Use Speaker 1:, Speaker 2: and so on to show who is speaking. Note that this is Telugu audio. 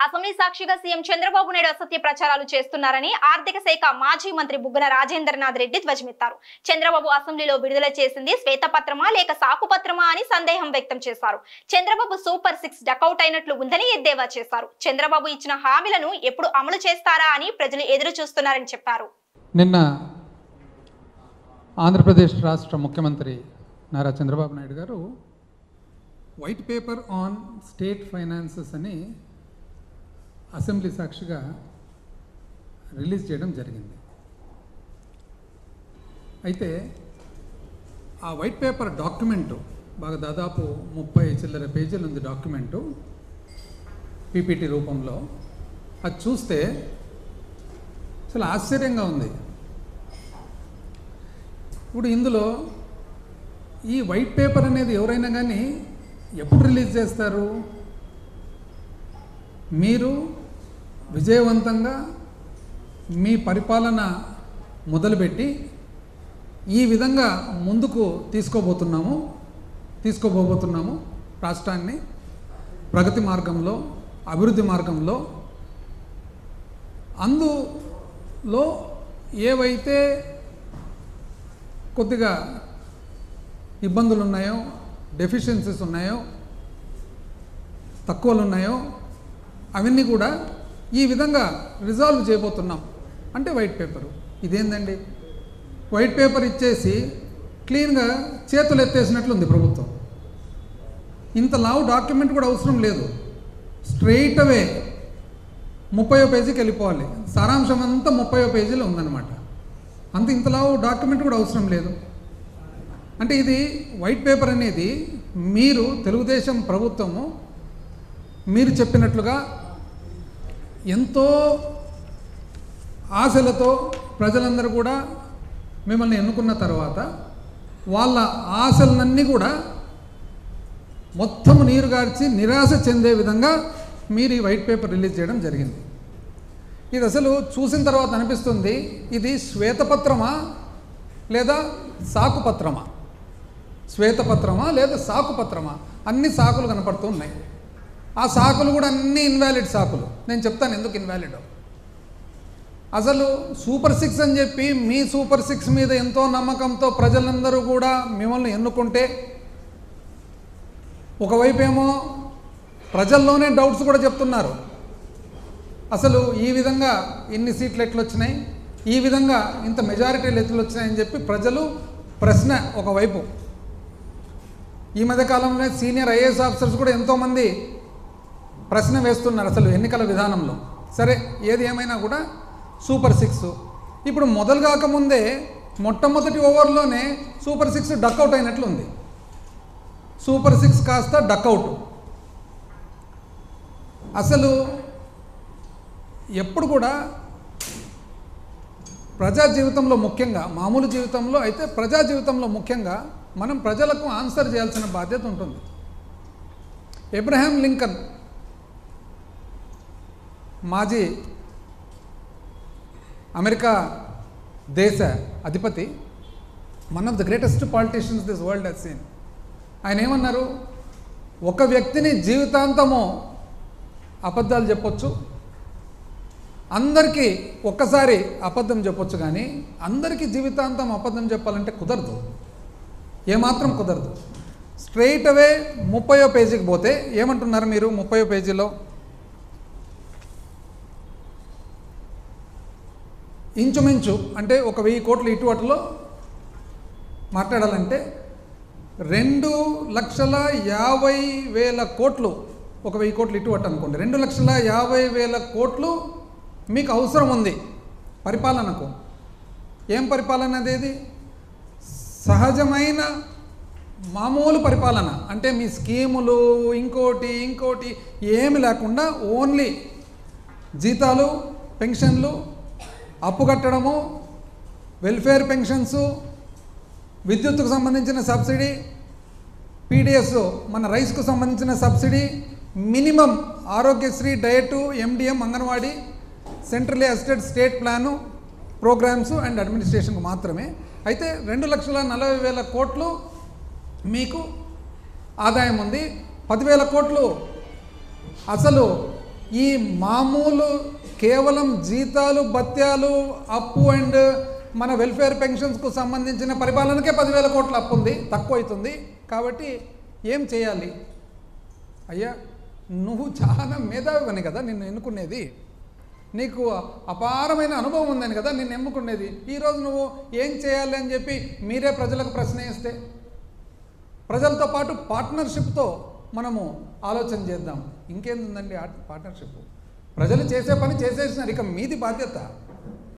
Speaker 1: అసెంబ్లీ సాక్షిగా సీఎం చంద్రబాబు నాయుడు అసత్య ప్రచారాలు చేస్తున్నారని ఆర్థిక శాఖ మాజీ మంత్రి బుగ్గన రాజేంద్రనాథ్ రెడ్డి ధ్వజమెత్తారు. చంద్రబాబు అసెంబ్లీలో విడుదల చేసింది శ్వేతపత్రమా లేక సాకుపత్రమా అని సందేహం వ్యక్తం చేశారు. చంద్రబాబు సూపర్ 6 డకౌట్ అయినట్లు ఉందని ఎద్దేవా చేశారు. చంద్రబాబు ఇచ్చిన హామీలను ఎప్పుడు అమలు చేస్తారా అని ప్రజలు ఎదురు చూస్తున్నారని చెప్పారు.
Speaker 2: నిన్న ఆంధ్రప్రదేశ్ రాష్ట్ర ముఖ్యమంత్రి నారా చంద్రబాబు నాయుడు గారు white paper on state finances అని అసెంబ్లీ సాక్షిగా రిలీజ్ చేయడం జరిగింది. అయితే ఆ వైట్ పేపర్ డాక్యుమెంటు బాగా దాదాపు 30 చిల్లర పేజీలు ఉంది డాక్యుమెంటు పీపీటీ రూపంలో. అది చూస్తే చాలా ఆశ్చర్యంగా ఉంది. ఇప్పుడు ఇందులో ఈ వైట్ పేపర్ అనేది ఎవరైనా కానీ ఎప్పుడు రిలీజ్ చేస్తారు? మీరు విజయవంతంగా మీ పరిపాలన మొదలుపెట్టి ఈ విధంగా ముందుకు తీసుకోబోతున్నాము రాష్ట్రాన్ని ప్రగతి మార్గంలో, అభివృద్ధి మార్గంలో. అందులో ఏవైతే కొద్దిగా ఇబ్బందులు ఉన్నాయో, డెఫిషియన్సీస్ ఉన్నాయో, తక్కువలు ఉన్నాయో అవన్నీ కూడా ఈ విధంగా రిజాల్వ్ చేయబోతున్నాం అంటే వైట్ పేపరు. ఇదేందండి, వైట్ పేపర్ ఇచ్చేసి క్లీన్గా చేతులు ఎత్తేసినట్లుంది ప్రభుత్వం. ఇంత లావు డాక్యుమెంట్ కూడా అవసరం లేదు. స్ట్రెయిట్ అవే 30వ పేజీకి వెళ్ళిపోవాలి. సారాంశం అంతా 30వ పేజీలో ఉందన్నమాట. ఇంత లావు డాక్యుమెంట్ కూడా అవసరం లేదు. అంటే ఇది వైట్ పేపర్ అనేది మీరు తెలుగుదేశం ప్రభుత్వము మీరు చెప్పినట్లుగా ఎంతో ఆశలతో ప్రజలందరూ కూడా మిమ్మల్ని ఎన్నుకున్న తర్వాత వాళ్ళ ఆశలన్నీ కూడా మొత్తం నీరుగార్చి నిరాశ చెందే విధంగా మీరు ఈ వైట్ పేపర్ రిలీజ్ చేయడం జరిగింది. ఇది అసలు చూసిన తర్వాత అనిపిస్తుంది, ఇది శ్వేతపత్రమా లేదా సాకుపత్రమా? శ్వేతపత్రమా లేదా సాకుపత్రమా? అన్ని సాకులు కనపడుతూ ఉన్నాయి. ఆ సాకులు కూడా అన్ని ఇన్వాలిడ్ సాకులు. నేను చెప్తాను ఎందుకు ఇన్వాలిడ్. అసలు సూపర్ 6 అని చెప్పి మీ సూపర్ 6 మీద ఎంతో నమ్మకంతో ప్రజలందరూ కూడా మిమ్మల్ని ఎన్నుకుంటే, ఒకవైపు ఏమో ప్రజల్లోనే డౌట్స్ కూడా చెప్తున్నారు. అసలు ఈ విధంగా ఇన్ని సీట్లు ఎట్లు వచ్చినాయి, ఈ విధంగా ఇంత మెజారిటీలు ఎట్లు వచ్చినాయని చెప్పి ప్రజలు ప్రశ్న ఒకవైపు. ఈ మధ్యకాలంలో సీనియర్ ఐఏఎస్ ఆఫీసర్స్ కూడా ఎంతోమంది ప్రశ్న వేస్తున్నారు అసలు ఎన్నికల విధానంలో. సరే, ఏది ఏమైనా కూడా సూపర్ 6 ఇప్పుడు మొదలు కాకముందే మొట్టమొదటి ఓవర్లోనే సూపర్ 6 డక్అవుట్ అయినట్లు ఉంది. సూపర్ 6 కాస్త డక్అవుట్. అసలు ఎప్పుడు కూడా ప్రజా జీవితంలో ముఖ్యంగా, మామూలు జీవితంలో అయితే ప్రజా జీవితంలో ముఖ్యంగా మనం ప్రజలకు ఆన్సర్ చేయాల్సిన బాధ్యత ఉంటుంది. అబ్రహాం లింకన్ మాజీ అమెరికా దేశ అధిపతి, one of the greatest politicians this world has scene. ఆయన ఏమన్నారు, ఒక వ్యక్తిని జీవితాంతము అబద్ధాలు చెప్పొచ్చు, అందరికీ ఒక్కసారి అబద్ధం చెప్పొచ్చు, కానీ అందరికీ జీవితాంతం అబద్ధం చెప్పాలంటే కుదరదు, ఏమాత్రం కుదరదు. స్ట్రెయిట్ అవే 30వ పేజీకి పోతే ఏమంటున్నారు మీరు? 30వ పేజీలో ఇంచుమించు అంటే 1,000 కోట్లు ఇటు అటులో మాట్లాడాలంటే 2,50,000 కోట్లు, 1,000 కోట్లు ఇటు అటు అనుకోండి, 2,50,000 కోట్లు మీకు అవసరం ఉంది పరిపాలనకు. ఏం పరిపాలన అదేది? సహజమైన మామూలు పరిపాలన. అంటే మీ స్కీములు ఇంకోటి ఏమి లేకుండా ఓన్లీ జీతాలు, పెన్షన్లు, అప్పు కట్టడము, వెల్ఫేర్ పెన్షన్స్, విద్యుత్తుకు సంబంధించిన సబ్సిడీ, పీడిఎస్ మన రైస్కు సంబంధించిన subsidy, minimum Aarogyasri, diet, MDM, anganwadi, centrally assisted state plan, programmes and అడ్మినిస్ట్రేషన్కు మాత్రమే. అయితే 2,40,000 కోట్లు మీకు ఆదాయం ఉంది. 10,000 కోట్లు అసలు ఈ మామూలు కేవలం జీతాలు భత్యాలు అప్పు అండ్ మన వెల్ఫేర్ పెన్షన్స్కు సంబంధించిన పరిపాలనకే 10,000 కోట్ల అప్పు ఉంది, తక్కువ అవుతుంది. కాబట్టి ఏం చేయాలి? అయ్యా, నువ్వు చాలా మేధావివని కదా నిన్ను ఎన్నుకునేది, నీకు అపారమైన అనుభవం ఉందని కదా నిన్ను ఎన్నుకునేది. ఈరోజు నువ్వు ఏం చేయాలి అని చెప్పి మీరే ప్రజలకు ప్రశ్న వేస్తే, ప్రజలతో పాటు పార్ట్నర్షిప్తో మనము ఆలోచన చేద్దాం. ఇంకేందుందండి పార్ట్నర్షిప్? ప్రజలు చేసే పని చేసేసినారు, ఇక మీది బాధ్యత.